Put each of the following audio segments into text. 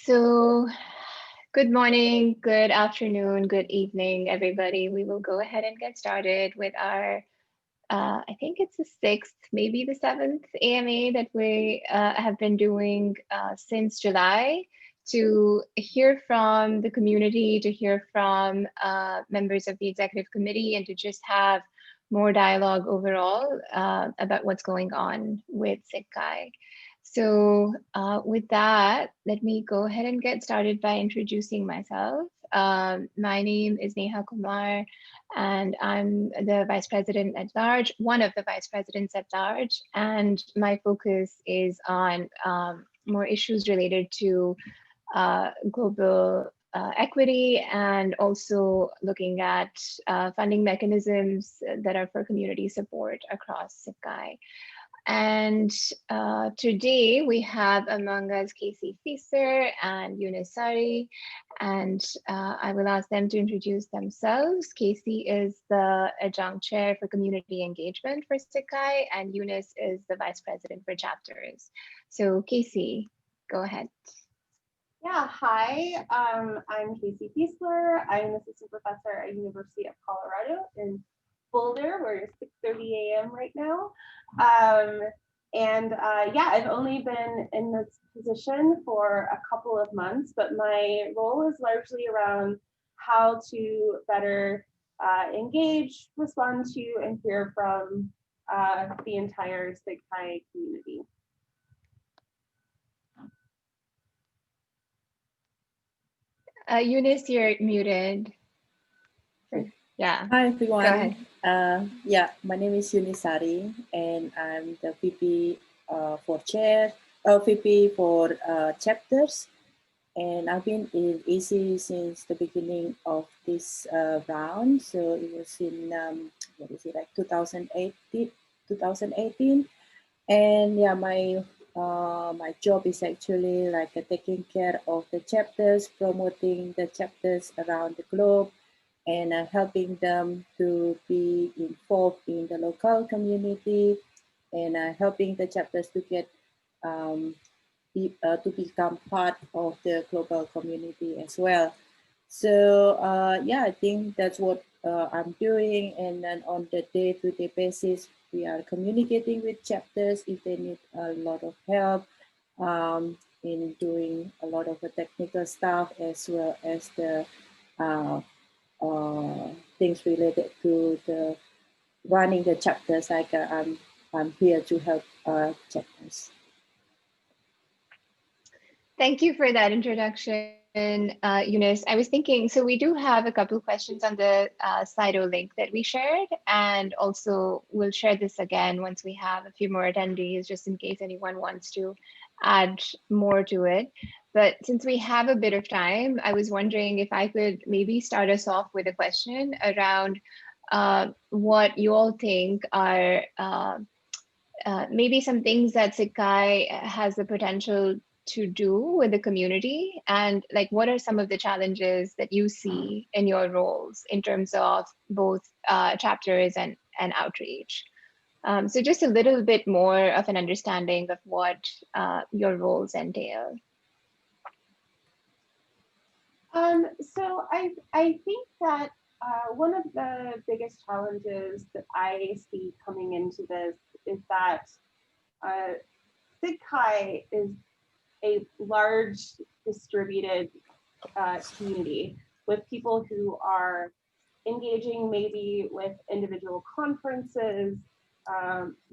So, good morning, good afternoon, good evening, everybody. We will go ahead and get started with our, I think it's the sixth, maybe the seventh AMA that we have been doing since July to hear from the community, to hear from members of the executive committee, and to just have more dialogue overall about what's going on with SIGCHI. So with that, let me go ahead and get started by introducing myself. My name is Neha Kumar, and I'm the Vice President at large, one of the Vice Presidents at large, and my focus is on more issues related to global equity and also looking at funding mechanisms that are for community support across SIGCHI. And today we have among us Casey Fiesler and Eunice Sari, and I will ask them to introduce themselves. Casey is the Adjunct Chair for Community Engagement for SIGCHI, and Eunice is the Vice President for Chapters. So Casey, go ahead. Yeah, hi, I'm Casey Fiesler. I'm an assistant professor at University of Colorado in Boulder, where it's 6:30 a.m. right now. Yeah, I've only been in this position for a couple of months, but my role is largely around how to better engage, respond to, and hear from the entire SIGCHI community. Eunice, you're muted. Yeah. Hi everyone. Go ahead. My name is Eunice Sari, and I'm the VP for VP for chapters, and I've been in AC since the beginning of this round. So it was in 2018, and yeah, my job is actually like taking care of the chapters, promoting the chapters around the globe, and helping them to be involved in the local community, and helping the chapters to get to become part of the global community as well. So I think that's what I'm doing, and then on the day-to-day basis, we are communicating with chapters if they need a lot of help in doing a lot of the technical stuff, as well as the things related to the running the chapters. Like I'm here to help chapters. Thank you for that introduction, Eunice. I was thinking, so we do have a couple of questions on the Slido link that we shared, and also we'll share this again once we have a few more attendees, just in case anyone wants to add more to it. But since we have a bit of time, I was wondering if I could maybe start us off with a question around what you all think are maybe some things that SIGCHI has the potential to do with the community, and like what are some of the challenges that you see in your roles in terms of both chapters and outreach. So just a little bit more of an understanding of what your roles entail. So I think that one of the biggest challenges that I see coming into this is that SIGCHI is a large distributed community with people who are engaging maybe with individual conferences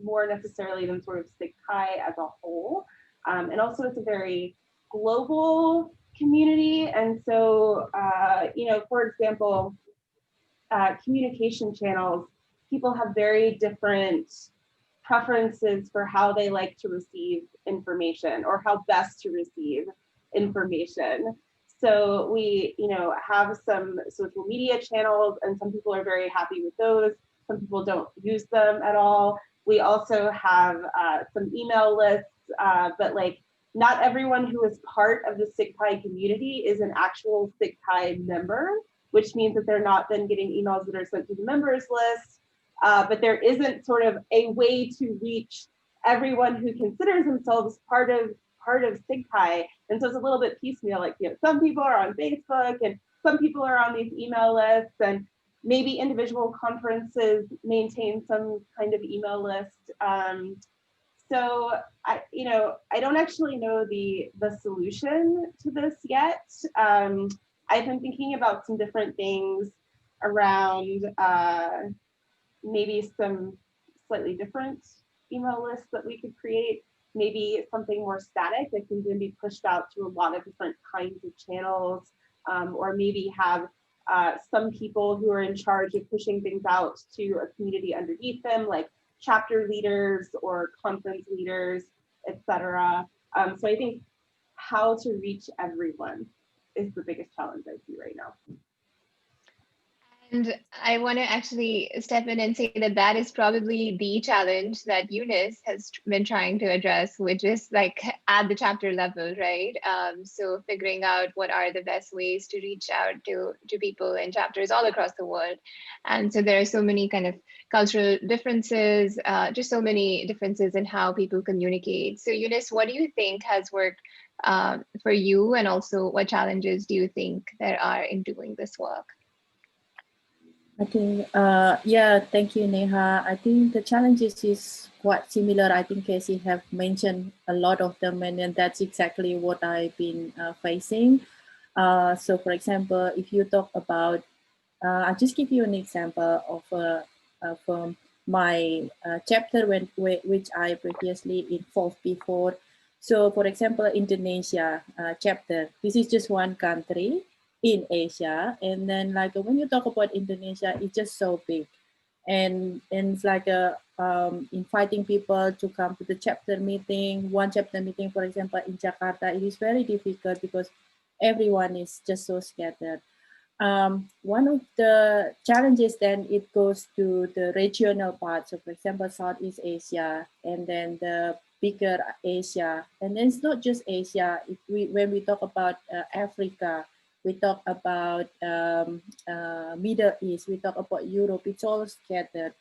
more necessarily than sort of SIGCHI as a whole. And also it's a very global community. And so, for example, communication channels, people have very different preferences for how they like to receive information or how best to receive information. So we, have some social media channels, and some people are very happy with those. Some people don't use them at all. We also have some email lists, but like not everyone who is part of the SIGCHI community is an actual SIGCHI member, which means that they're not then getting emails that are sent to the members list. But there isn't sort of a way to reach everyone who considers themselves part of part of SIGCHI. And so it's a little bit piecemeal, like, you know, some people are on Facebook and some people are on these email lists, and maybe individual conferences maintain some kind of email list. So I don't actually know the solution to this yet. I've been thinking about some different things around maybe some slightly different email lists that we could create, maybe something more static that can then be pushed out to a lot of different kinds of channels, or maybe have some people who are in charge of pushing things out to a community underneath them, like chapter leaders or conference leaders, etc. So I think how to reach everyone is the biggest challenge I see right now. And I want to actually step in and say that that is probably the challenge that Eunice has been trying to address, which is like at the chapter level, right? So figuring out what are the best ways to reach out to people in chapters all across the world. And so there are so many kind of cultural differences, just so many differences in how people communicate. So Eunice, what do you think has worked for you? And also what challenges do you think there are in doing this work? I think, yeah, thank you, Neha. I think the challenges is quite similar. I think Casey have mentioned a lot of them, and then that's exactly what I've been facing. So, for example, if you talk about, I'll just give you an example of from my chapter which I previously involved before. So, for example, Indonesia chapter. This is just one country in Asia, and then like when you talk about Indonesia, it's just so big, and it's like inviting people to come to the chapter meeting. One chapter meeting, for example, in Jakarta, it is very difficult because everyone is just so scattered. One of the challenges then it goes to the regional part. So, for example, Southeast Asia, and then the bigger Asia, and then it's not just Asia. When we talk about Africa, we talk about Middle East, we talk about Europe, it's all scattered.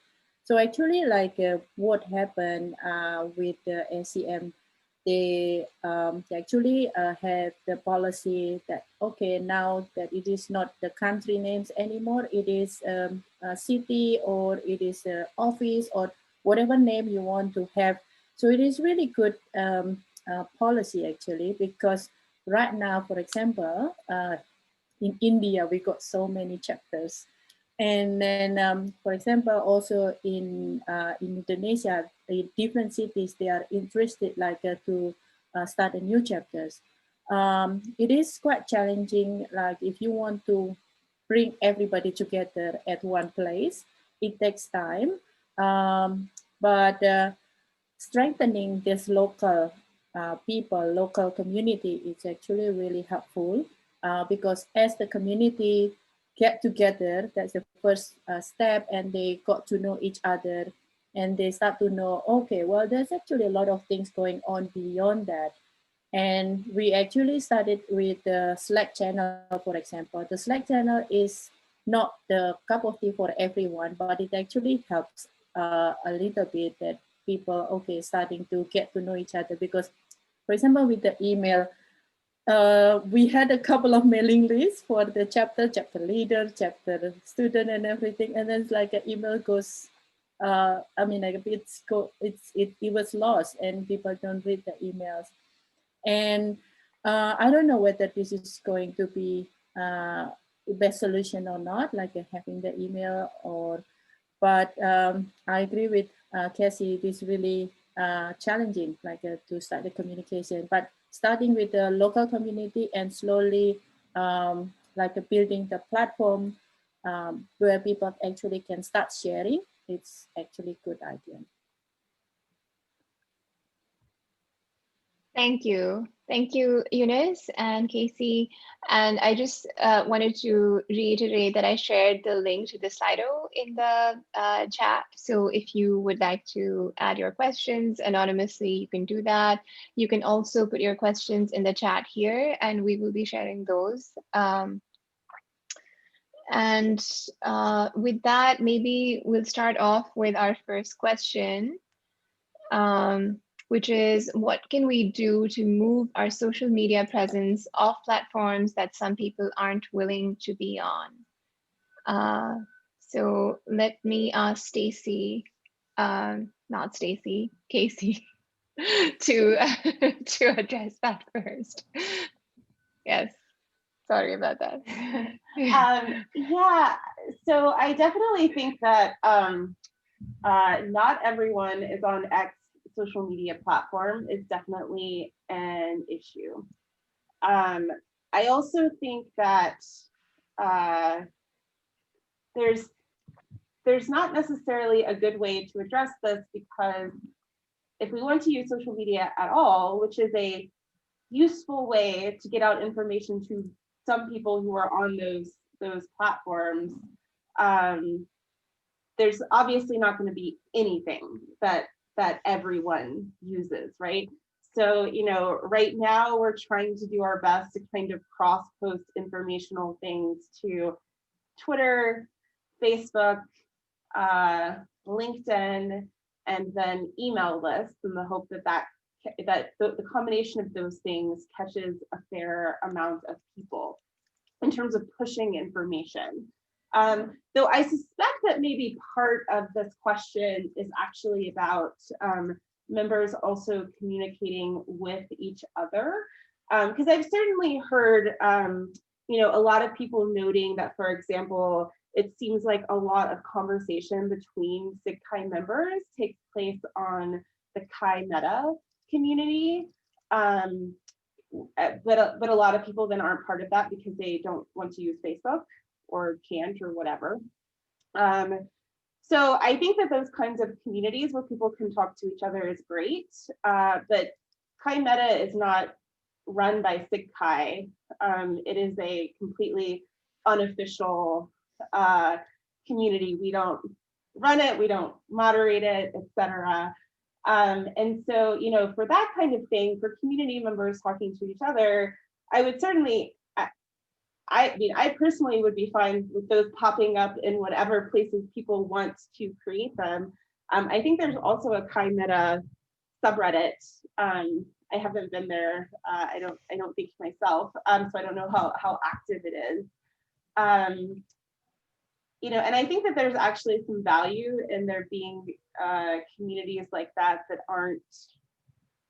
So actually like what happened with the SCM, they actually have the policy that, okay, now that it is not the country names anymore, it is a city, or it is an office, or whatever name you want to have. So it is really good policy actually, because right now, for example, in India, we got so many chapters. And then, for example, also in Indonesia, in different cities, they are interested like to start a new chapters. It is quite challenging, like if you want to bring everybody together at one place, it takes time. But strengthening this local people, local community is actually really helpful because as the community get together, that's the first step, and they got to know each other, and they start to know, okay, well, there's actually a lot of things going on beyond that. And we actually started with the Slack channel, for example. The Slack channel is not the cup of tea for everyone, but it actually helps a little bit that people, okay, starting to get to know each other. Because, for example, with the email, we had a couple of mailing lists for the chapter leader, chapter student, and everything. And then it's like an email goes, I mean, like it was lost, and people don't read the emails. And I don't know whether this is going to be the best solution or not, like having the email, or, but I agree with Cassie, it is really challenging, like to start the communication, but starting with the local community and slowly like building the platform where people actually can start sharing, it's actually a good idea. Thank you. Thank you, Eunice and Casey. And I just wanted to reiterate that I shared the link to the Slido in the chat. So if you would like to add your questions anonymously, you can do that. You can also put your questions in the chat here, and we will be sharing those. And with that, maybe we'll start off with our first question. which is what can we do to move our social media presence off platforms that some people aren't willing to be on. So let me ask Stacy, not Stacy, Casey, to to address that first. Yes, sorry about that. Yeah, so I definitely think that not everyone is on X social media platform is definitely an issue. I also think that there's not necessarily a good way to address this, because if we want to use social media at all, which is a useful way to get out information to some people who are on those platforms, there's obviously not going to be anything that everyone uses, right? So, you know, right now we're trying to do our best to kind of cross-post informational things to Twitter, Facebook, LinkedIn, and then email lists, in the hope that the combination of those things catches a fair amount of people in terms of pushing information. Though I suspect that maybe part of this question is actually about members also communicating with each other. Because I've certainly heard, you know, a lot of people noting that, for example, it seems like a lot of conversation between SIGCHI members takes place on the Chi Meta community. But a lot of people then aren't part of that because they don't want to use Facebook or can't or whatever. So I think that those kinds of communities where people can talk to each other is great, but Chi Meta is not run by SIGCHI. It is a completely unofficial community. We don't run it, we don't moderate it, etc. And so, you know, for that kind of thing, for community members talking to each other, I would certainly, I mean, I personally would be fine with those popping up in whatever places people want to create them. I think there's also a Chi Meta subreddit. I haven't been there. I don't think myself, so I don't know how active it is. You know, and I think that there's actually some value in there being communities like that that aren't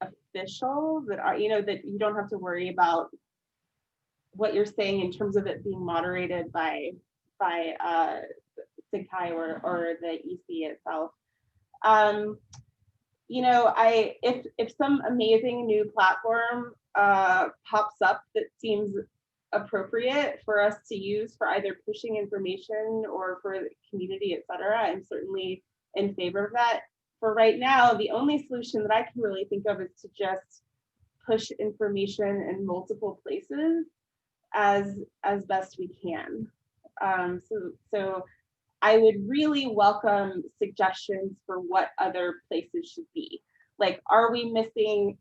official, that are, you know, that you don't have to worry about what you're saying in terms of it being moderated by SIGCHI or the EC itself. You know, if some amazing new platform pops up that seems appropriate for us to use for either pushing information or for the community, etc., I'm certainly in favor of that. For right now, the only solution that I can really think of is to just push information in multiple places as best we can. So I would really welcome suggestions for what other places should be. Like, are we missing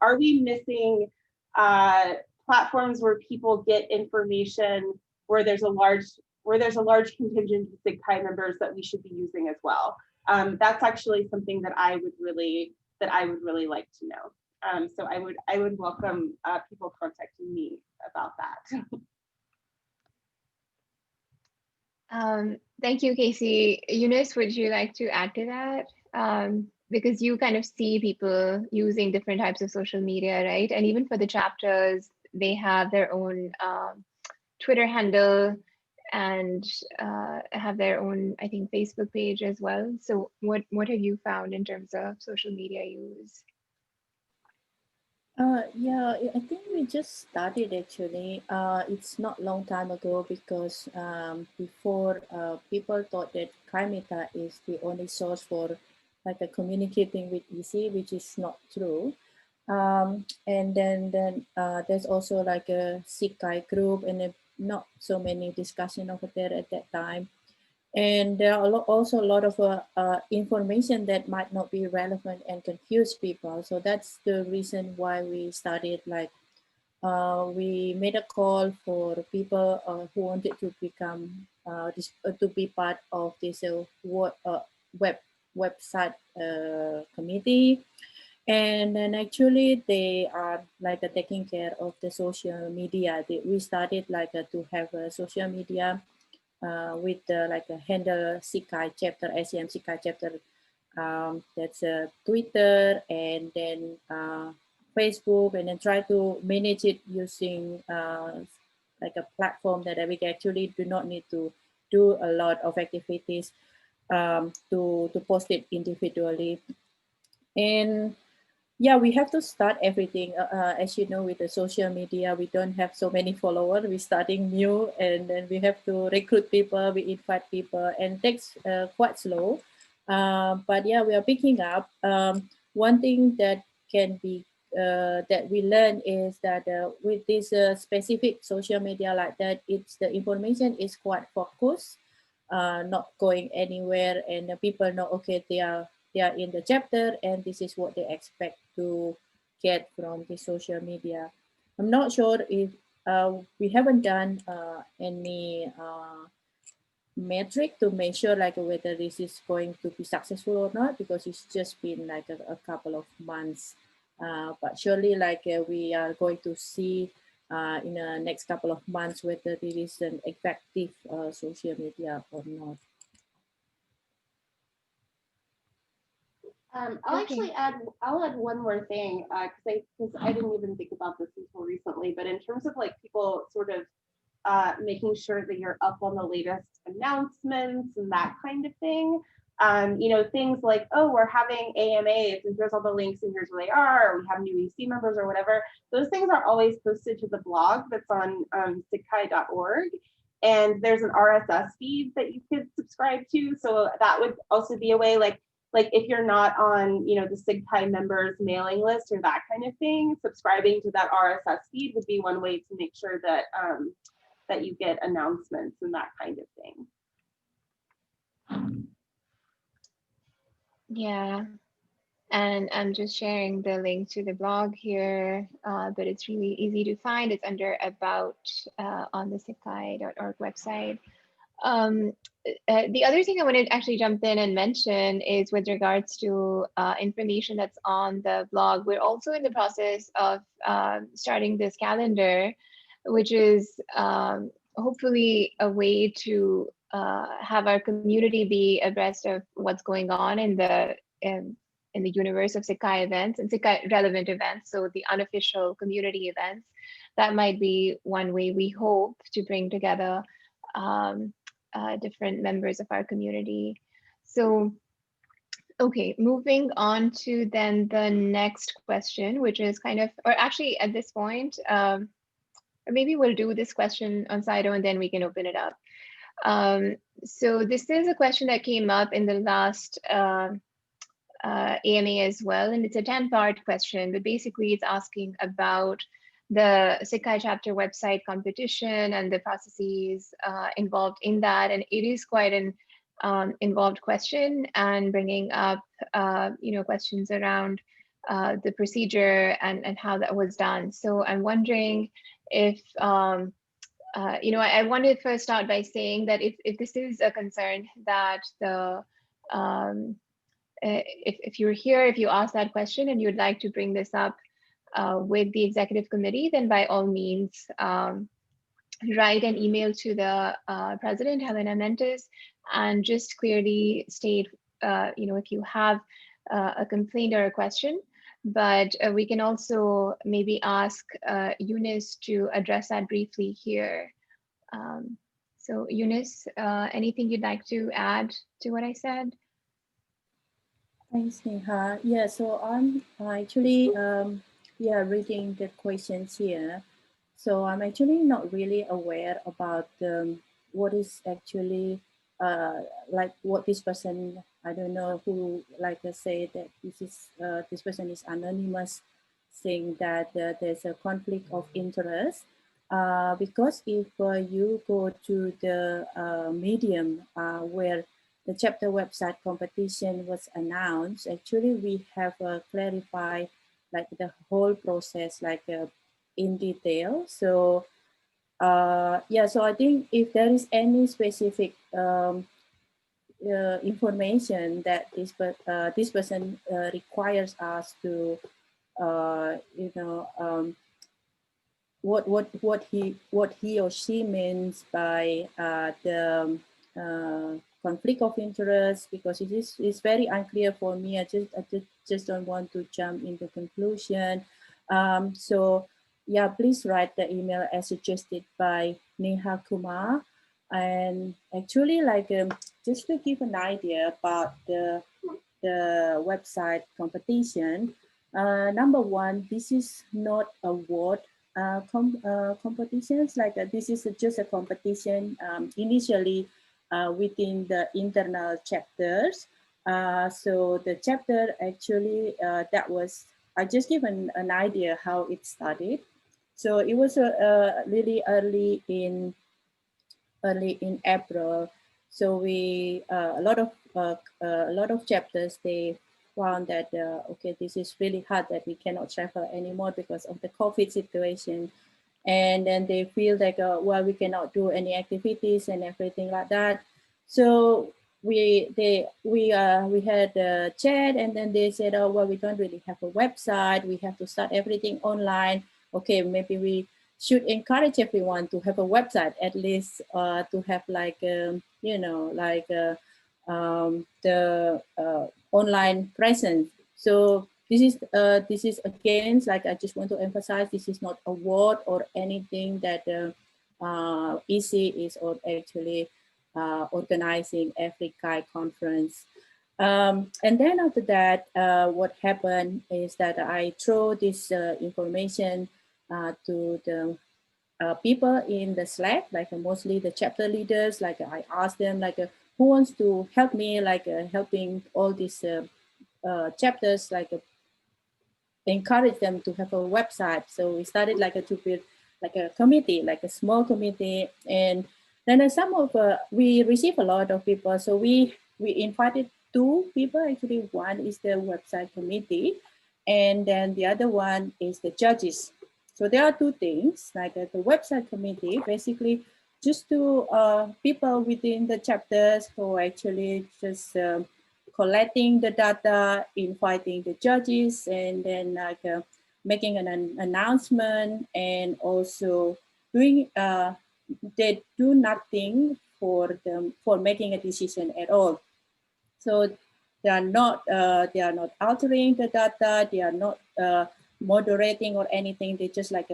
platforms where people get information where there's a large contingent of SIGCHI members that we should be using as well? That's actually something that I would really like to know. So I would welcome people contacting me about that. Thank you, Casey. Eunice, would you like to add to that? Because you kind of see people using different types of social media, right? And even for the chapters, they have their own Twitter handle and have their own, I think, Facebook page as well. So what have you found in terms of social media use? Yeah, I think we just started actually. It's not long time ago because before people thought that Chi Meta is the only source for like communicating with EC, which is not true. And then there's also like a SIGCHI group and not so many discussion over there at that time. And there are also a lot of information that might not be relevant and confuse people. So that's the reason why we started, like, we made a call for people who wanted to become, to be part of this website committee. And then actually they are like taking care of the social media. We started like to have a social media with like a handle SIGCHI chapter, SEM SIGCHI chapter. That's Twitter and then Facebook, and then try to manage it using like a platform that we actually do not need to do a lot of activities to post it individually. And yeah, we have to start everything. As you know, with the social media, we don't have so many followers. We're starting new, and then we have to recruit people, we invite people, and it takes quite slow. But yeah, we are picking up. One thing that can be that we learn is that with this specific social media like that, it's the information is quite focused, not going anywhere, and the people know, okay, they are in the chapter and this is what they expect to get from the social media. I'm not sure if we haven't done any metric to measure like whether this is going to be successful or not, because it's just been like a couple of months. But surely like we are going to see in the next couple of months whether it is an effective social media or not. I'll actually I'll add one more thing because I didn't even think about this until recently, but in terms of like people sort of making sure that you're up on the latest announcements and that kind of thing. Things like, oh, we're having AMAs and here's all the links and here's where they are, or we have new EC members or whatever. Those things are always posted to the blog that's on sigchi.org. And there's an RSS feed that you could subscribe to. So that would also be a way, like if you're not on, the SIGCHI members mailing list or that kind of thing, subscribing to that RSS feed would be one way to make sure that that you get announcements and that kind of thing. Yeah, and I'm just sharing the link to the blog here, but it's really easy to find. It's under About on the sigchi.org website. The other thing I wanted to actually jump in and mention is with regards to information that's on the blog. We're also in the process of starting this calendar, which is hopefully a way to have our community be abreast of what's going on in the universe of SIGCHI events and SIGCHI relevant events. So the unofficial community events, that might be one way we hope to bring together different members of our community. So, okay, moving on to then the next question, which is kind of, or actually at this point, or maybe we'll do this question on Slido and then we can open it up. So this is a question that came up in the last AMA as well, and it's a 10-part question, but basically it's asking about the SIGCHI chapter website competition and the processes involved in that. And it is quite an involved question and bringing up, questions around the procedure and how that was done. So I'm wondering if, I want to first start by saying that if this is a concern that the, if you're here, if you ask that question and you'd like to bring this up with the executive committee, then by all means, write an email to the president, Helena Mentis, and just clearly state, if you have a complaint or a question. But we can also maybe ask Eunice to address that briefly here. So Eunice, anything you'd like to add to what I said? Thanks, Neha. Yeah, so I'm actually reading the questions here. So I'm actually not really aware about what is actually like what this person, I don't know who, like I say that this person is anonymous, saying that there's a conflict of interest. Because if you go to the medium where the chapter website competition was announced, actually we have clarified like the whole process like in detail. So so I think if there is any specific information that this person requires us to, what he or she means by the conflict of interest, because it's very unclear for me. I just don't want to jump into conclusion. So yeah, please write the email as suggested by Neha Kumar. And actually, like just to give an idea about the website competition. Number one, this is not award competitions. Like this is just a competition initially within the internal chapters. So the chapter actually that was, I just give an idea how it started. So it was really early in April. So we a lot of chapters, they found that okay, this is really hard, that we cannot travel anymore because of the COVID situation, and then they feel like well, we cannot do any activities and everything like that. So we had a chat, and then they said, oh well, we don't really have a website, we have to start everything online. Okay, maybe we should encourage everyone to have a website, at least to have like like the online presence. So this is again, like I just want to emphasize, this is not award or anything that EC is or actually organizing every CHI conference. And then after that, what happened is that I throw this information to the people in the Slack, like mostly the chapter leaders. Like I asked them, like who wants to help me, like helping all these chapters, like encourage them to have a website. So we started like to build like a committee, like a small committee, and then some of we received a lot of people. So we invited two people. Actually, one is the website committee, and then the other one is the judges. So there are two things, like the website committee, basically just to people within the chapters who actually just collecting the data, inviting the judges, and then like making an announcement, and also doing they do nothing for them for making a decision at all. So they are not altering the data, they are not moderating or anything. They just like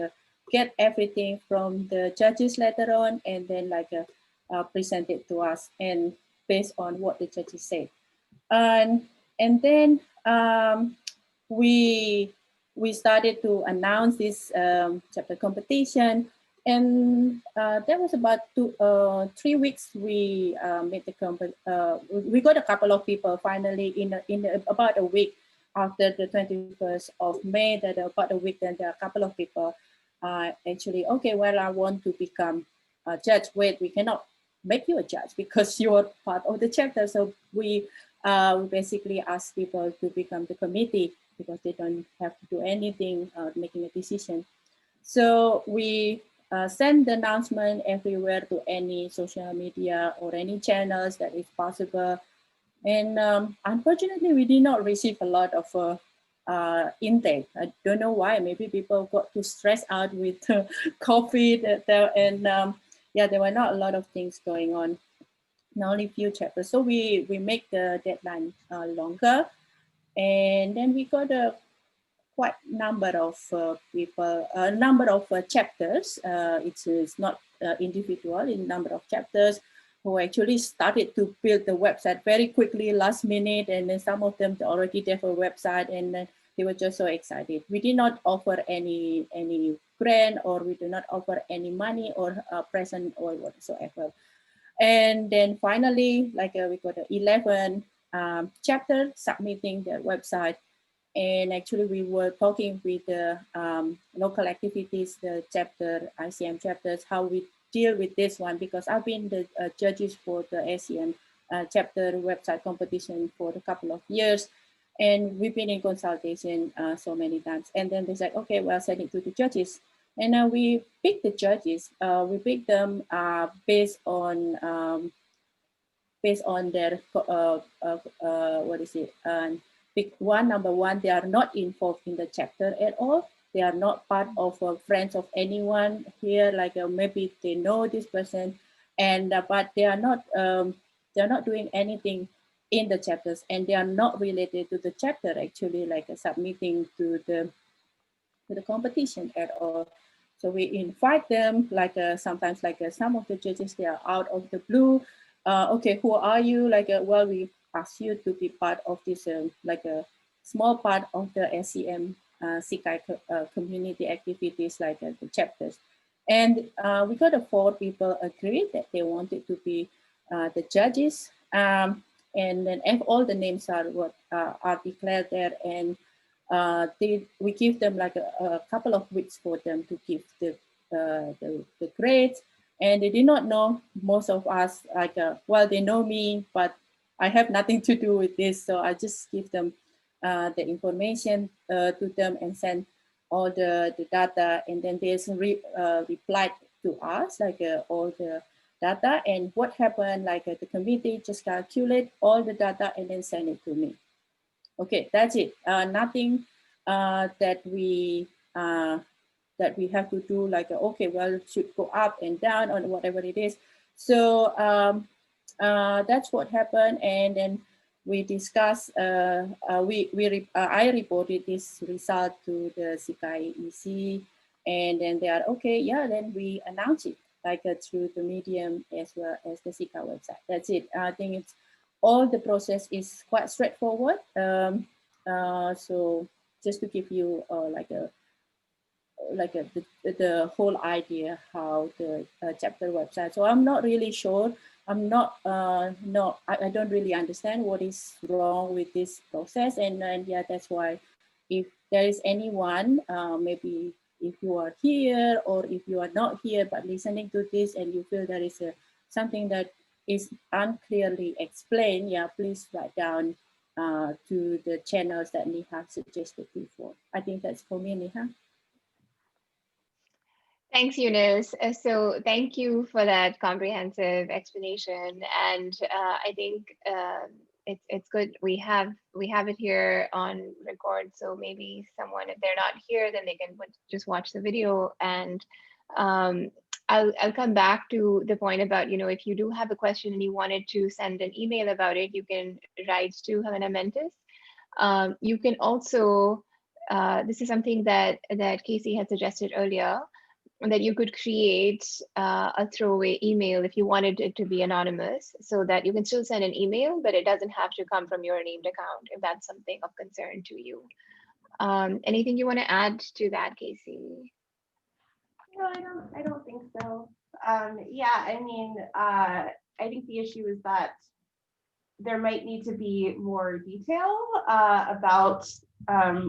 get everything from the judges later on, and then like present it to us, and based on what the judges say. And then we started to announce this chapter competition, and that was about 3 weeks. We made the we got a couple of people finally in about a week after the 21st of May. That about a week, then there are a couple of people actually, okay, well, I want to become a judge. Wait, we cannot make you a judge because you're part of the chapter. So we basically ask people to become the committee because they don't have to do anything making a decision. So we send the announcement everywhere to any social media or any channels that is possible. And unfortunately, we did not receive a lot of intake. I don't know why. Maybe people got too stressed out with COVID, and yeah, there were not a lot of things going on. Only few chapters. So we make the deadline longer, and then we got a quite number of people, a number of chapters. It's not individual, in number of chapters who actually started to build the website very quickly, last minute, and then some of them already have a website, and they were just so excited. We did not offer any grant, or we do not offer any money or present or whatsoever. And then finally, like we got 11 chapter submitting their website. And actually we were talking with the local activities, the chapter, ICM chapters, how we deal with this one, because I've been the judges for the ICM chapter website competition for a couple of years. And we've been in consultation so many times. And then they said, okay, well, send it to the judges. And we picked the judges. We picked them based on based on their what is it? Pick one, number one, they are not involved in the chapter at all. They are not part of friends of anyone here. Like maybe they know this person, and but they are not doing anything in the chapters, and they are not related to the chapter actually, like submitting to the competition at all. So we invite them, like sometimes like some of the judges, they are out of the blue. Okay, who are you? Like, well, we ask you to be part of this, like a small part of the SCM SIGCHI community activities, like the chapters. And we got 4 people agree that they wanted to be the judges. And then if all the names are what are declared there, and we give them like a couple of weeks for them to give the grades, and they did not know, most of us, like well, they know me, but I have nothing to do with this, so I just give them the information to them and send all the data, and then they replied to us like all the data and what happened, like the committee just calculate all the data and then send it to me. Okay, that's it. Nothing that we have to do, like okay, well, should go up and down or whatever it is. So that's what happened, and then we discussed. I reported this result to the SIGCHI EC, and then they are okay. Yeah, then we announce it like through the medium as well as the SIGCHI website. That's it. I think it's all the process is quite straightforward. So just to give you the whole idea how the chapter website. So I'm not really sure. I'm not I don't really understand what is wrong with this process, and yeah, that's why if there is anyone, maybe if you are here or if you are not here but listening to this and you feel there is something that is unclearly explained, yeah, please write down to the channels that Neha suggested before. I think that's for me, Neha. Thanks, Eunice. So thank you for that comprehensive explanation. And I think it's good we have it here on record. So maybe someone, if they're not here, then they can just watch the video. And I'll come back to the point about, if you do have a question and you wanted to send an email about it, you can write to Helena Mentis. You can also, this is something that Casey had suggested earlier, that you could create a throwaway email if you wanted it to be anonymous, so that you can still send an email, but it doesn't have to come from your named account if that's something of concern to you. Anything you want to add to that, Casey? No, I don't think so. Yeah, I mean, I think the issue is that there might need to be more detail about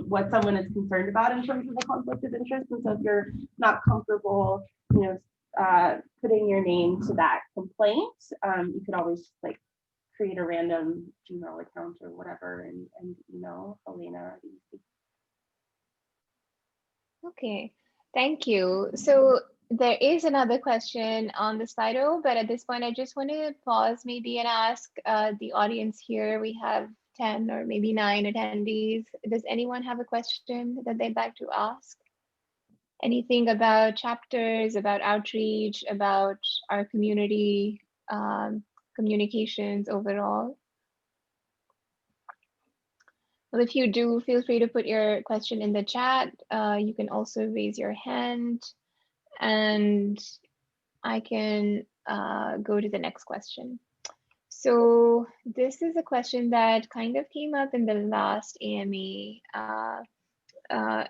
what someone is concerned about in terms of the conflict of interest. And so if you're not comfortable, putting your name to that complaint, you could always just like create a random Gmail account or whatever and email Helena. Okay, thank you. So there is another question on the Slido, but at this point, I just want to pause maybe and ask the audience here. We have 10 or maybe 9 attendees. Does anyone have a question that they'd like to ask? Anything about chapters, about outreach, about our community communications overall? Well, if you do, feel free to put your question in the chat. You can also raise your hand, and I can go to the next question. So this is a question that kind of came up in the last AMA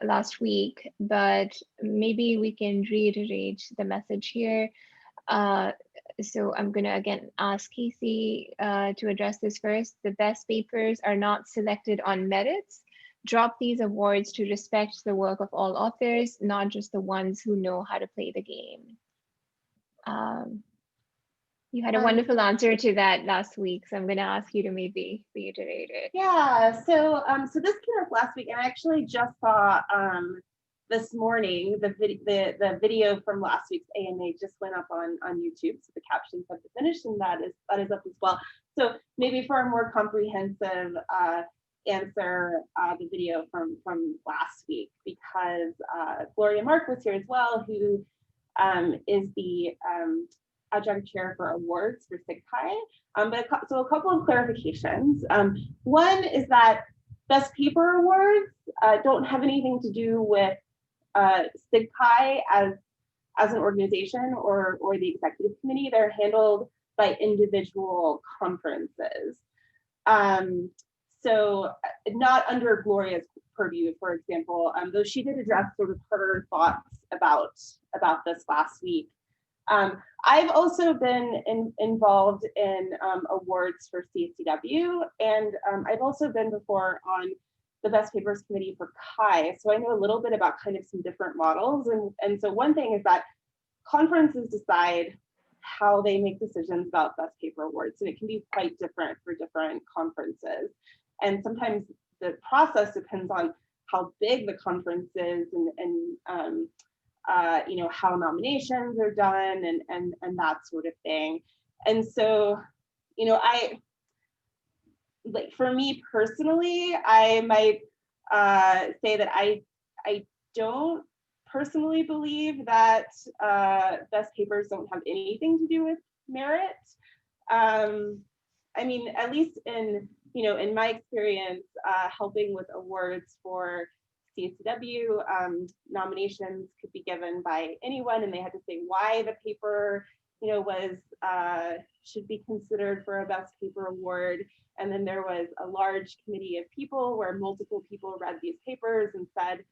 last week, but maybe we can reiterate the message here. So I'm going to again ask Casey to address this first. The best papers are not selected on merits. Drop these awards to respect the work of all authors, not just the ones who know how to play the game. You had a wonderful answer to that last week, so I'm going to ask you to maybe reiterate it. Yeah, so this came up last week, and I actually just saw this morning, the video from last week's AMA just went up on YouTube, so the captions have been finished, and that is up as well. So maybe for a more comprehensive answer, the video from last week, because Gloria Mark was here as well, who is the Adjunct Chair for Awards for SIGCHI. So a couple of clarifications. One is that Best Paper Awards don't have anything to do with SIGCHI as an organization or the executive committee. They're handled by individual conferences. So not under Gloria's purview, for example, though she did address sort of her thoughts about this last week. I've also been involved in awards for CSCW, and I've also been before on the Best Papers Committee for CHI, so I know a little bit about kind of some different models. And so one thing is that conferences decide how they make decisions about Best Paper Awards, and it can be quite different for different conferences. And sometimes the process depends on how big the conference is and you know, how nominations are done and that sort of thing. And so, you know, like for me personally, I might say that I don't personally believe that best papers don't have anything to do with merit. I mean, at least in, you know, in my experience, helping with awards for CSCW, nominations could be given by anyone, and they had to say why the paper, you know, was should be considered for a best paper award. And then there was a large committee of people where multiple people read these papers and said,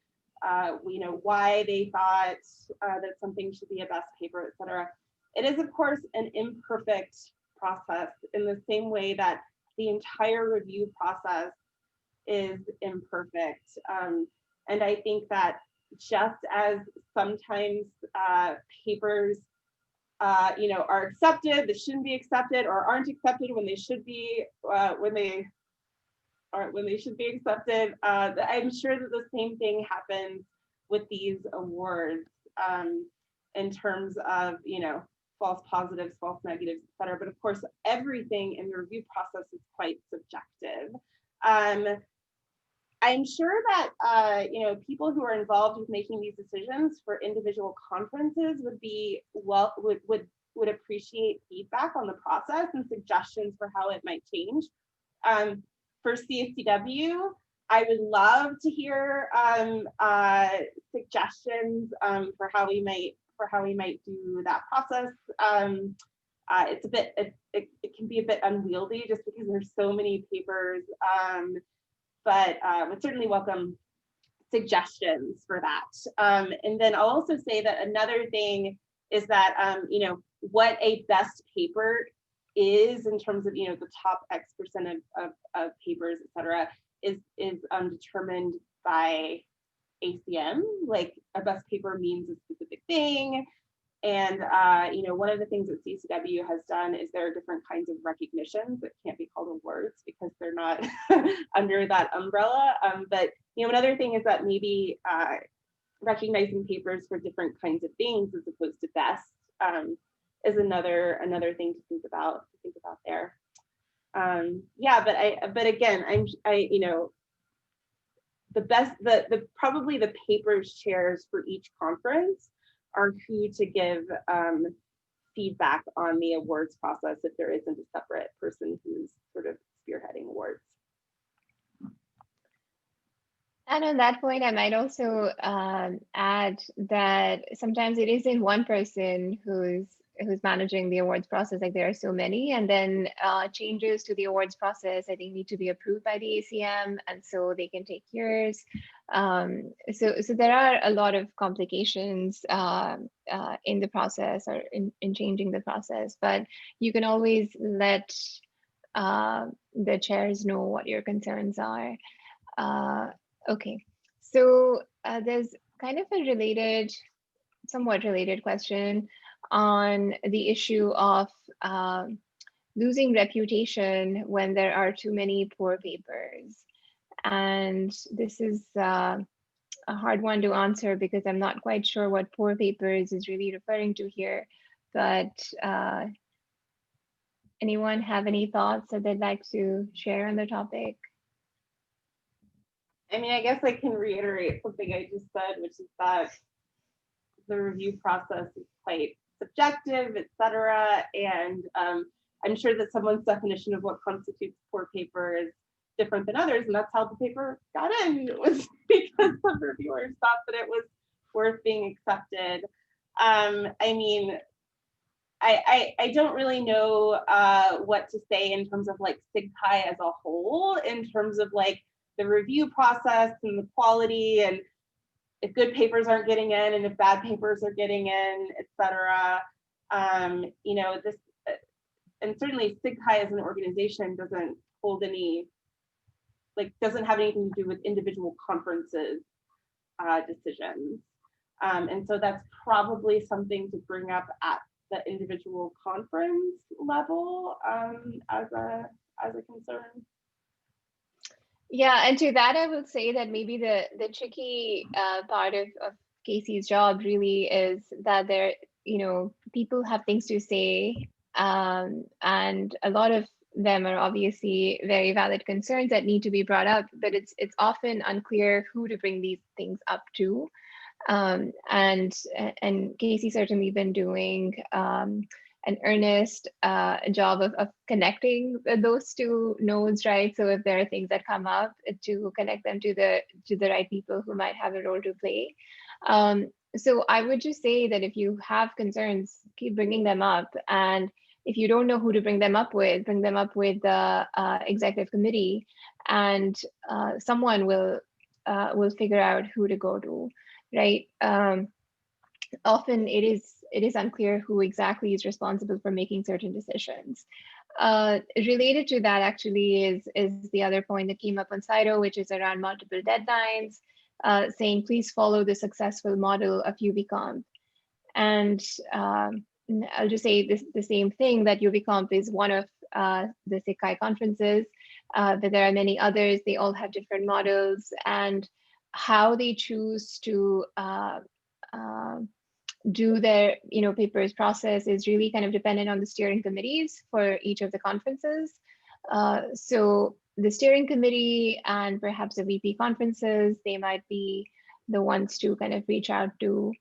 you know, why they thought that something should be a best paper, et cetera. It is, of course, an imperfect process in the same way that the entire review process is imperfect. And I think that just as sometimes papers you know, are accepted that shouldn't be accepted, or aren't accepted when they should be when they should be accepted, I'm sure that the same thing happens with these awards in terms of, you know, false positives, false negatives, et cetera. But of course, everything in the review process is quite subjective. I'm sure that you know, people who are involved with making these decisions for individual conferences would be would appreciate feedback on the process and suggestions for how it might change. For CSCW, I would love to hear suggestions for how we might do that process. It's a bit it can be a bit unwieldy just because there's so many papers. But would certainly welcome suggestions for that. And then I'll also say that another thing is that, you know, what a best paper is in terms of, you know, the top X% of papers, et cetera, is determined by ACM. Like a best paper means a specific thing. And, you know, one of the things that CCW has done is there are different kinds of recognitions that can't be called awards because they're not under that umbrella. But, you know, another thing is that maybe recognizing papers for different kinds of things as opposed to best is another thing to think about there. Yeah, but again, you know, probably the papers chairs for each conference are who to give feedback on the awards process if there isn't a separate person who's sort of spearheading awards. And on that point, I might also add that sometimes it isn't one person who's managing the awards process. Like there are so many, and then changes to the awards process, I think, need to be approved by the ACM, and so they can take years. So there are a lot of complications in the process or in changing the process, but you can always let the chairs know what your concerns are. Okay, so there's kind of a somewhat related question on the issue of losing reputation when there are too many poor papers. And this is a hard one to answer because I'm not quite sure what poor papers is really referring to here. But anyone have any thoughts that they'd like to share on the topic? I mean, I guess I can reiterate something I just said, which is that the review process is quite subjective, et cetera. And I'm sure that someone's definition of what constitutes poor paper is different than others. And that's how the paper got in. It was because some reviewers thought that it was worth being accepted. I mean, I don't really know what to say in terms of like SIGCHI as a whole, in terms of like the review process and the quality, and if good papers aren't getting in and if bad papers are getting in, et cetera. You know, this, and certainly SIGCHI as an organization doesn't hold any, like doesn't have anything to do with individual conferences decisions. And so that's probably something to bring up at the individual conference level as a concern. Yeah, and to that, I will say that maybe the tricky part of Casey's job really is that there, you know, people have things to say, and a lot of them are obviously very valid concerns that need to be brought up, but it's often unclear who to bring these things up to. And Casey's certainly been doing an earnest job of connecting those two nodes, right? So if there are things that come up, to connect them to the right people who might have a role to play. So I would just say that if you have concerns, keep bringing them up. And if you don't know who to bring them up with the executive committee, and someone will figure out who to go to, right? Often it is unclear who exactly is responsible for making certain decisions. Related to that actually is the other point that came up on Slido, which is around multiple deadlines, saying please follow the successful model of UBComp. And I'll just say the same thing, that UBComp is one of the SIGCHI conferences, but there are many others. They all have different models, and how they choose to do their papers process is really kind of dependent on the steering committees for each of the conferences. So the steering committee and perhaps the VP conferences, they might be the ones to kind of reach out to.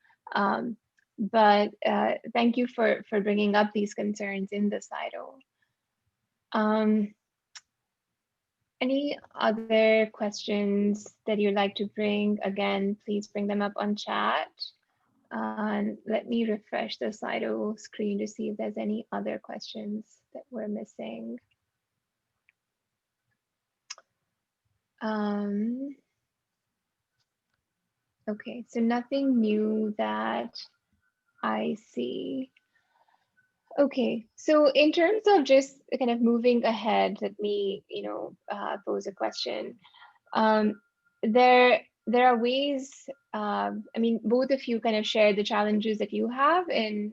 But thank you for bringing up these concerns in the Slido. Any other questions that you'd like to bring? Again, please bring them up on chat. And let me refresh the Slido screen to see if there's any other questions that we're missing. Okay, so nothing new that I see. Okay, so in terms of just kind of moving ahead, let me pose a question. There are ways, I mean, both of you kind of share the challenges that you have in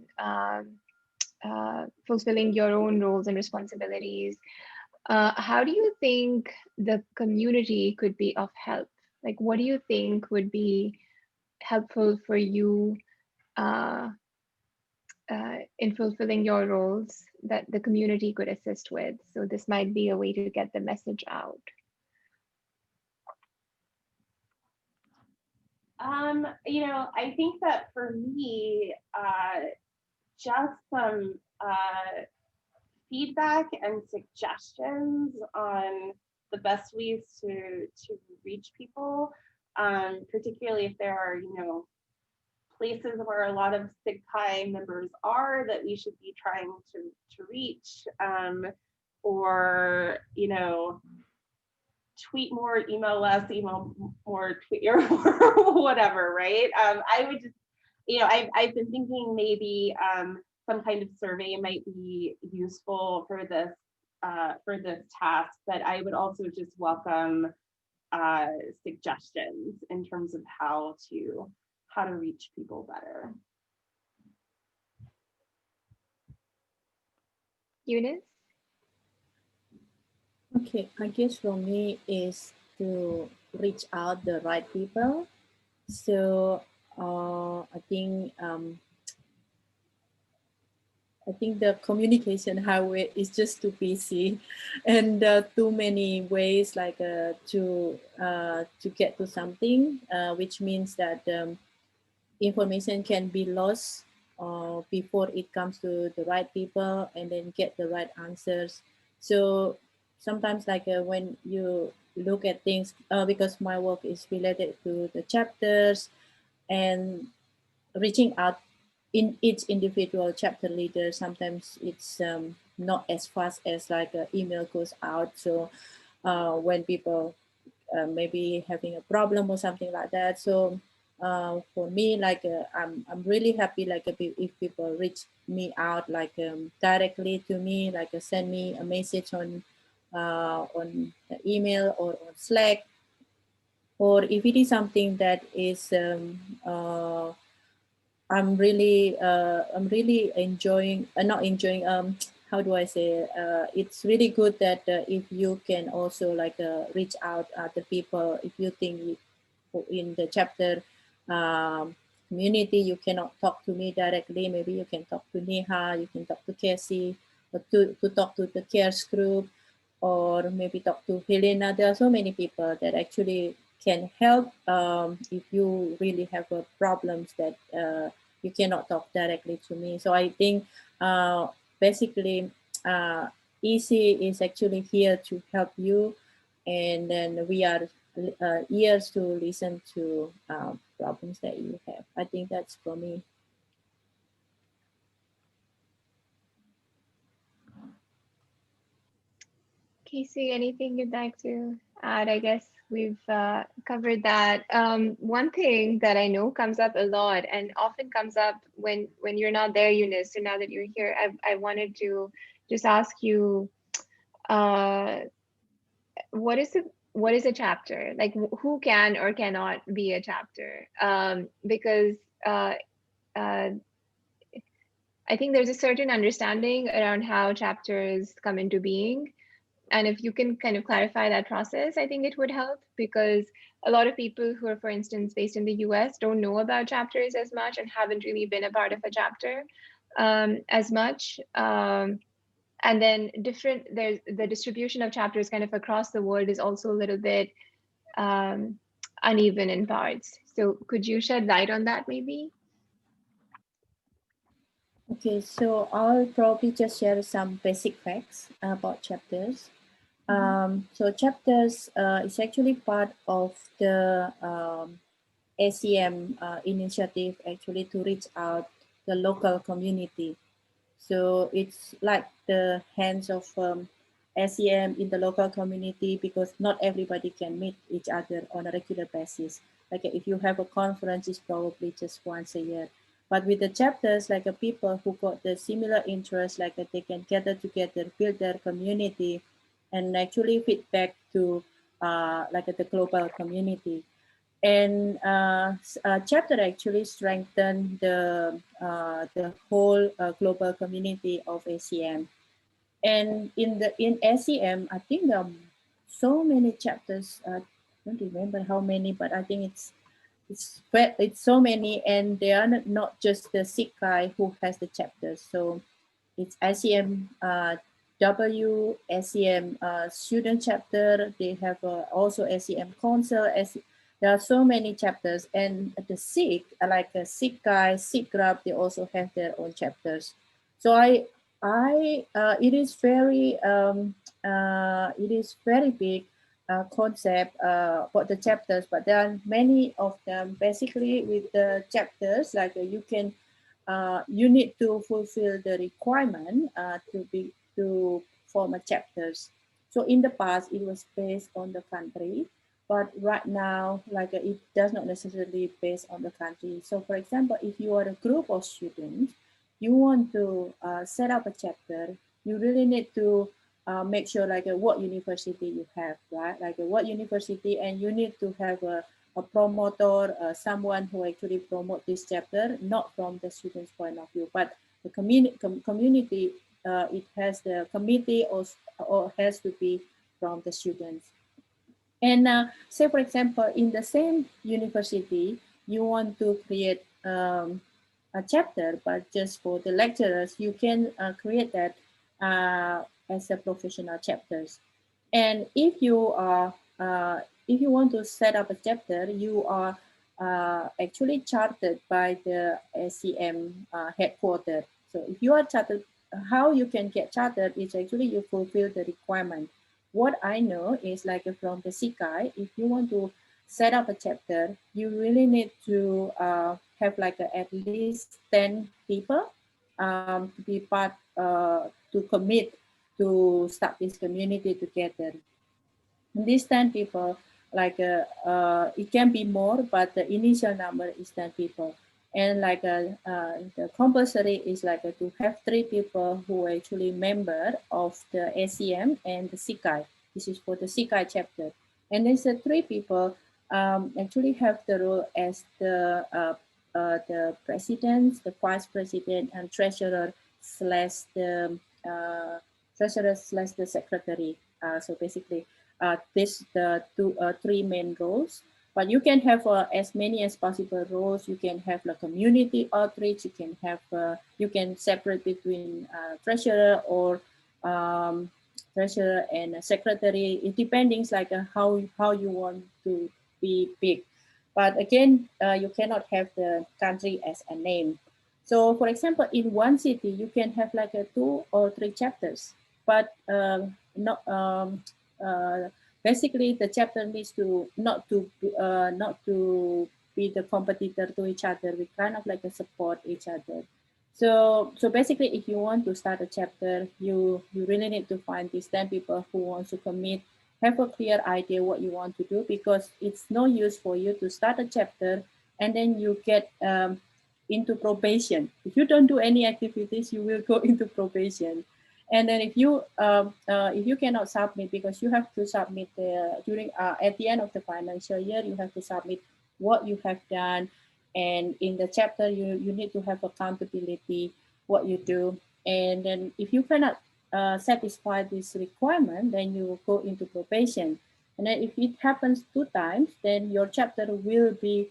fulfilling your own roles and responsibilities. How do you think the community could be of help? Like, what do you think would be helpful for you in fulfilling your roles that the community could assist with? So this might be a way to get the message out. I think that for me, just some feedback and suggestions on the best ways to reach people, particularly if there are, places where a lot of SIGCHI members are that we should be trying to reach, or, tweet more, email less, email more, tweet or whatever, right? I would just, I've been thinking maybe some kind of survey might be useful for this task, but I would also just welcome suggestions in terms of how to reach people better. Eunice? Okay, I guess for me is to reach out the right people. So I think the communication highway is just too busy, and too many ways like to get to something, which means that information can be lost before it comes to the right people and then get the right answers. So sometimes like when you look at things, because my work is related to the chapters and reaching out in each individual chapter leader, sometimes it's not as fast as like an email goes out. So when people maybe having a problem or something like that. So for me, like I'm really happy like if people reach me out like directly to me, like send me a message on the email or on Slack, or if it is something that is I'm really enjoying, not enjoying, how do I say, it's really good that if you can also like reach out to people, if you think in the chapter um, community, you cannot talk to me directly, maybe you can talk to Neha, you can talk to Casey, or to talk to the CARES group, or maybe talk to Helena. There are so many people that actually can help if you really have problems that you cannot talk directly to me. So I think basically EC is actually here to help you, and then we are ears to listen to problems that you have. I think that's for me. Casey, anything you'd like to add? I guess we've covered that. One thing that I know comes up a lot and often comes up when you're not there, Eunice. So now that you're here, I wanted to just ask you, uh, what is a chapter? Like, who can or cannot be a chapter? Because uh, I think there's a certain understanding around how chapters come into being. And if you can kind of clarify that process, I think it would help, because a lot of people who are, for instance, based in the US don't know about chapters as much and haven't really been a part of a chapter as much. And then there's the distribution of chapters kind of across the world is also a little bit um, uneven in parts. So could you shed light on that maybe? Okay, so I'll probably just share some basic facts about chapters. So chapters is actually part of the ACM initiative actually to reach out the local community. So it's like the hands of SEM in the local community, because not everybody can meet each other on a regular basis. Like if you have a conference, it's probably just once a year. But with the chapters, like people who got the similar interests, like they can gather together, build their community, and actually feedback to like the global community. And chapter actually strengthen the whole global community of ACM. And in ACM, I think there are so many chapters. I don't remember how many, but I think it's so many, and they are not just the SIGCHI who has the chapters. So it's ICM W, SEM student chapter. They have also SEM council. There are so many chapters, and the SIG, like a SIG guy, SIG Grub, they also have their own chapters. So it is very big concept for the chapters, but there are many of them. Basically, with the chapters, like you need to fulfill the requirement to form a chapters. So in the past, it was based on the country, but right now, like it does not necessarily based on the country. So for example, if you are a group of students, you want to set up a chapter, you really need to make sure like what university you have, right? Like what university, and you need to have a promoter, someone who actually promote this chapter, not from the student's point of view, but the community, it has the committee or has to be from the students. And say, for example, in the same university, you want to create a chapter, but just for the lecturers, you can create that as a professional chapters. And if you want to set up a chapter, you are actually chartered by the SCM headquarters. So if you are chartered, how you can get chartered is actually you fulfill the requirement. What I know is like from the SIGCHI, if you want to set up a chapter, you really need to have like at least 10 people to be part, to commit to start this community together. And these 10 people, like it can be more, but the initial number is 10 people. And like the compulsory is like to have 3 people who are actually member of the SEM and the SIGCHI. This is for the SIGCHI chapter. And then the 3 people actually have the role as the president, the vice president, and treasurer slash the treasurer slash the secretary. So basically, this the 3 main roles. But you can have as many as possible roles. You can have like community outreach. You can have you can separate between treasurer or treasurer and a secretary. It depends like how you want to be big. But again, you cannot have the country as a name. So for example, in one city, you can have like 2 or 3 chapters, but not basically the chapter needs to not to be the competitor to each other. We kind of like support each other. So basically, if you want to start a chapter, you really need to find these 10 people who want to commit, have a clear idea what you want to do, because it's no use for you to start a chapter and then you get into probation. If you don't do any activities, you will go into probation. And then if you cannot submit, because you have to submit during at the end of the financial year, you have to submit what you have done, and in the chapter you need to have accountability what you do. And then if you cannot satisfy this requirement, then you will go into probation. And then if it happens 2 times, then your chapter will be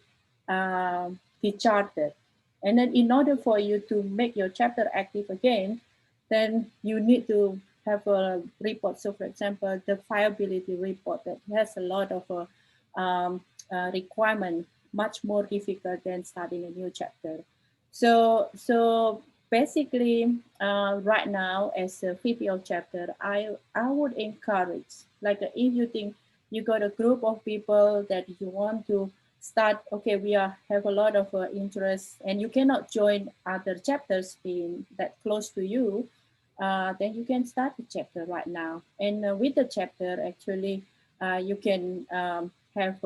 decharted. And then in order for you to make your chapter active again, then you need to have a report. So for example, the viability report that has a lot of requirement, much more difficult than starting a new chapter. So basically, right now as a VPO chapter, I would encourage, like if you think you got a group of people that you want to start, okay, we have a lot of interest, and you cannot join other chapters in that close to you, then you can start the chapter right now. And with the chapter, actually, you can have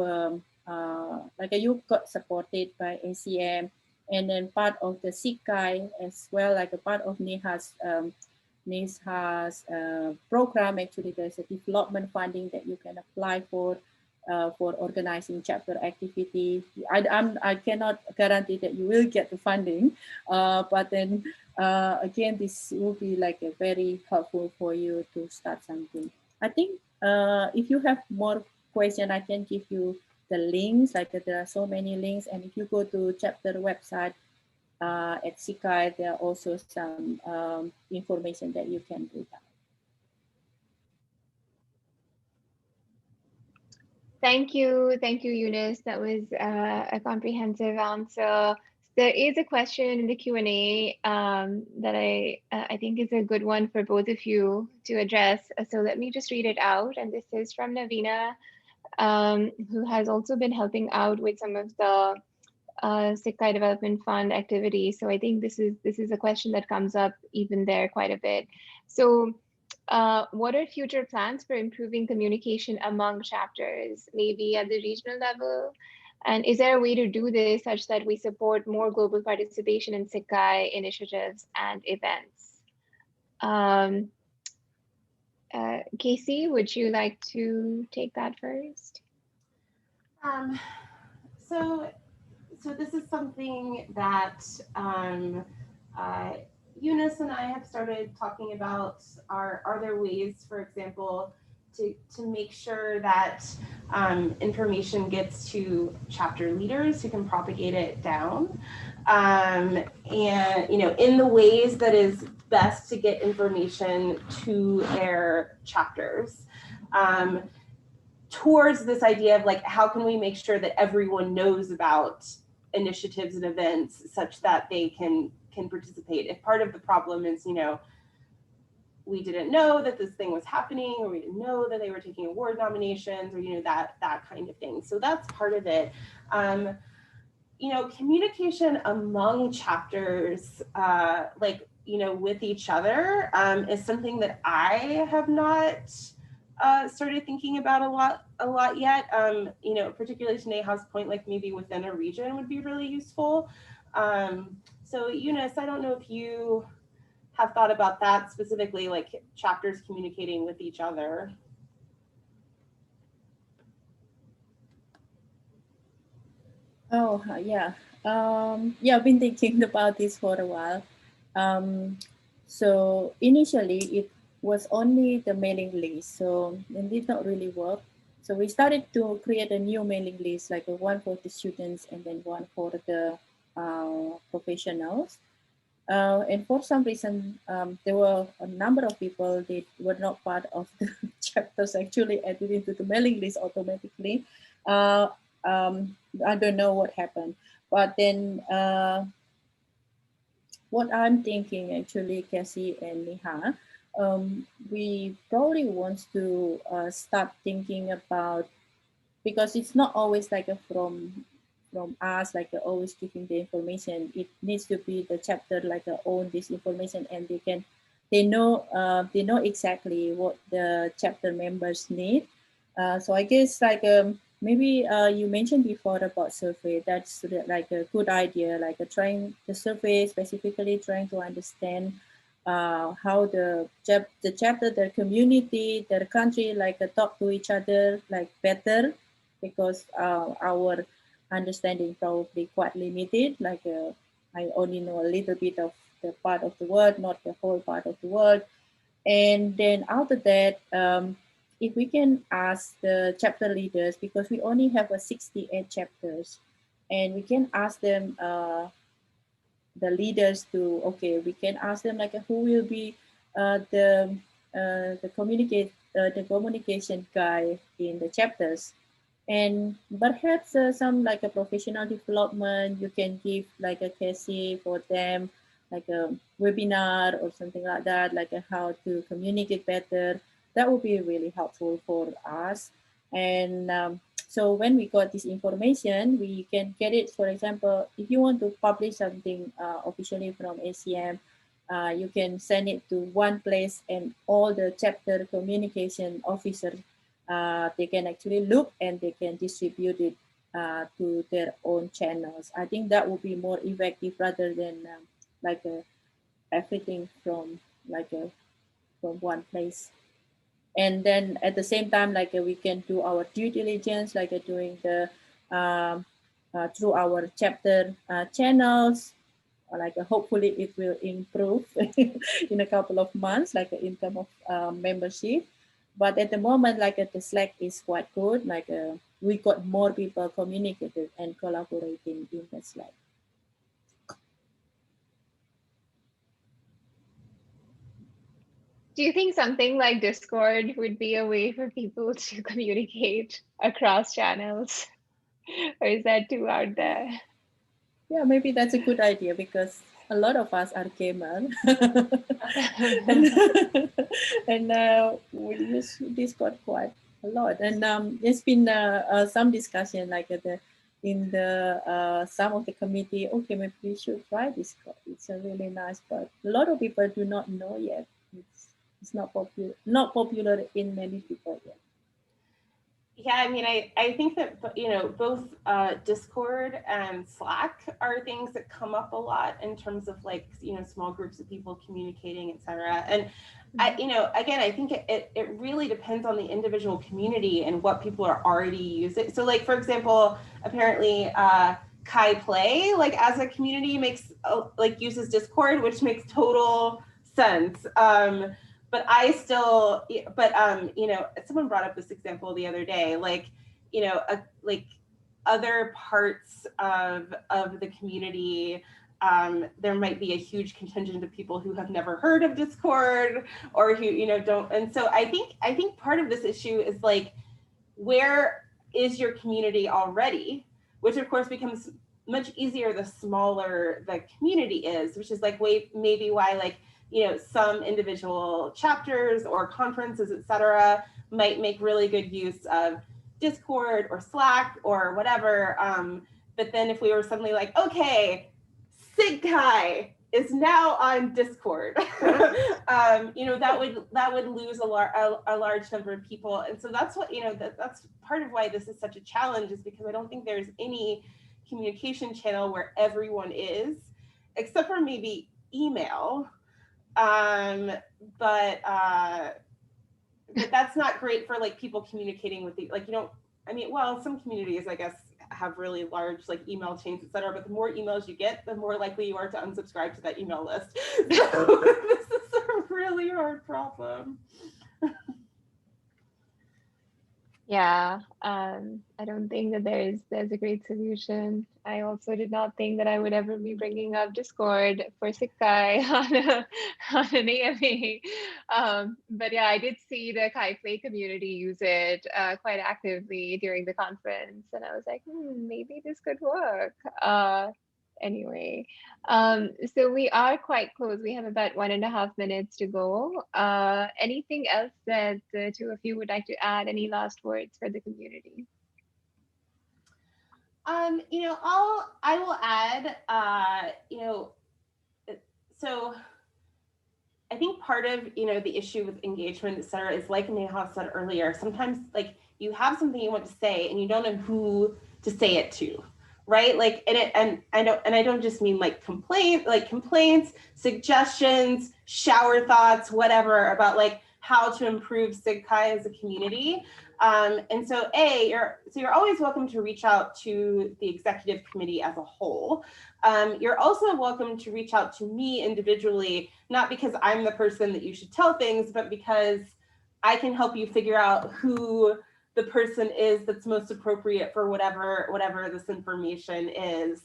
like you got supported by ACM, and then part of the SIGCHI as well, like a part of NIHA's program. Actually, there's a development funding that you can apply for organizing chapter activity. I cannot guarantee that you will get the funding, but then again, this will be like a very helpful for you to start something. I think if you have more question, I can give you the links. Like there are so many links, and if you go to chapter website at SIGCHI, there are also some information that you can read out. Thank you, Eunice. That was a comprehensive answer. There is a question in the Q&A that I think is a good one for both of you to address. So let me just read it out. And this is from Navina, who has also been helping out with some of the SIGCHI Development Fund activities. So I think this is a question that comes up even there quite a bit. So what are future plans for improving communication among chapters, maybe at the regional level? And is there a way to do this such that we support more global participation in SIGCHI initiatives and events? Casey, would you like to take that first? So this is something that Eunice and I have started talking about. Are there ways, for example, to make sure that information gets to chapter leaders who can propagate it down, and in the ways that is best to get information to their chapters, towards this idea of like, how can we make sure that everyone knows about initiatives and events such that they can participate. If part of the problem is, we didn't know that this thing was happening, or we didn't know that they were taking award nominations, or that kind of thing. So that's part of it. Communication among chapters, with each other, is something that I have not started thinking about a lot yet. Particularly to Neha's point, like maybe within a region would be really useful. So Eunice, I don't know if you have thought about that specifically, like chapters communicating with each other. Oh, yeah. Yeah, I've been thinking about this for a while. So initially it was only the mailing list, so it did not really work. So we started to create a new mailing list, like one for the students and then one for the professionals. And for some reason, there were a number of people that were not part of the chapters actually added into the mailing list automatically. I don't know what happened, but then what I'm thinking actually, Cassie and Neha, we probably want to start thinking about, because it's not always like from us, like always giving the information. It needs to be the chapter like own this information, and they know exactly what the chapter members need. So I guess like maybe you mentioned before about survey. That's like a good idea, like trying the survey, specifically trying to understand how the chapter, their community, their country, like talk to each other like better, because our understanding probably quite limited. Like I only know a little bit of the part of the world, not the whole part of the world. And then after that, if we can ask the chapter leaders, because we only have a 68 chapters, and we can ask them, the leaders to, okay, we can ask them like who will be the communication guy in the chapters, and perhaps some like a professional development you can give, like a Cassie, for them, like a webinar or something like that, like how to communicate better. That would be really helpful for us. And so when we got this information, we can get it. For example, if you want to publish something officially from ACM, you can send it to one place, and all the chapter communication officers, they can actually look and they can distribute it to their own channels. I think that would be more effective rather than like everything from from one place. And then at the same time, like we can do our due diligence, like doing the through our chapter channels, like hopefully it will improve in a couple of months, like in terms of membership. But at the moment, like the Slack is quite good. Like we got more people communicating and collaborating in the Slack. Do you think something like Discord would be a way for people to communicate across channels? Or is that too out there? Yeah, maybe that's a good idea, because a lot of us are gamer and we use Discord quite a lot. And there's been some discussion like in the some of the committee, okay, maybe we should try Discord. It's a really nice, but a lot of people do not know yet. It's not popular in many people yet. Yeah, I mean, I think that, both Discord and Slack are things that come up a lot in terms of like, small groups of people communicating, et cetera. And again, I think it really depends on the individual community and what people are already using. So like, for example, apparently Kai Play, like as a community uses Discord, which makes total sense. but I still, but you know, someone brought up this example the other day, like, you know, like other parts of the community, there might be a huge contingent of people who have never heard of Discord, or who, you know, don't. And so I think part of this issue is like, where is your community already? Which of course becomes much easier the smaller the community is, which is like maybe why, like, you know, some individual chapters or conferences, etc., might make really good use of Discord or Slack or whatever. But then if we were suddenly like, okay, SIGCHI is now on Discord, you know, that would lose a large number of people. And so that's what, you know, that's part of why this is such a challenge, is because I don't think there's any communication channel where everyone is, except for maybe email. But that's not great for like people communicating with the, like, you don't, I mean, well, some communities, I guess, have really large like email chains, etc. But the more emails you get, the more likely you are to unsubscribe to that email list. So this is a really hard problem. Yeah, I don't think that there's a great solution. I also did not think that I would ever be bringing up Discord for SIGCHI on an AMA. But yeah, I did see the Chi Play community use it quite actively during the conference, and I was like, maybe this could work. Anyway, so we are quite close. We have about 1.5 minutes to go. Anything else that the two of you would like to add? Any last words for the community? You know, I will add, you know, so I think part of, you know, the issue with engagement, et cetera, is like Neha said earlier, sometimes like you have something you want to say and you don't know who to say it to, right? Like, and I don't just mean like complaints, suggestions, shower thoughts, whatever, about like how to improve SIGCHI as a community. And so you're always welcome to reach out to the executive committee as a whole. You're also welcome to reach out to me individually, not because I'm the person that you should tell things, but because I can help you figure out who the person is that's most appropriate for whatever this information is.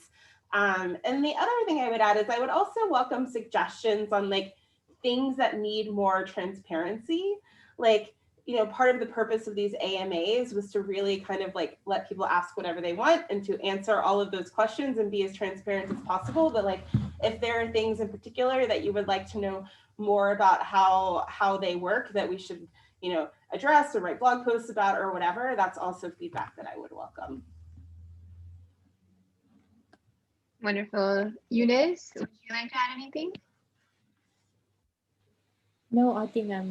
And the other thing I would add is I would also welcome suggestions on like things that need more transparency. Like, you know, part of the purpose of these AMAs was to really kind of like let people ask whatever they want and to answer all of those questions and be as transparent as possible. But like, if there are things in particular that you would like to know more about how they work that we should, you know, address or write blog posts about or whatever, that's also feedback that I would welcome. Wonderful. Eunice, would you like to add anything? No, I think I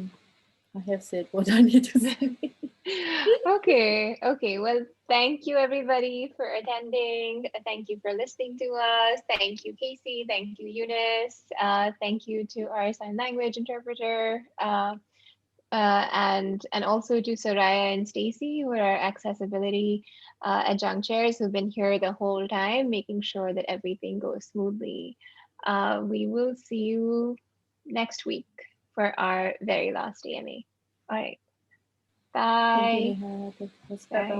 have said what I need to say. Okay. Well, thank you everybody for attending. Thank you for listening to us. Thank you, Casey. Thank you, Eunice. Thank you to our sign language interpreter. And also to Soraya and Stacy, who are our accessibility adjunct chairs, who've been here the whole time, making sure that everything goes smoothly. We will see you next week for our very last AMA. All right. Bye. Thank you, Neha. Bye-bye.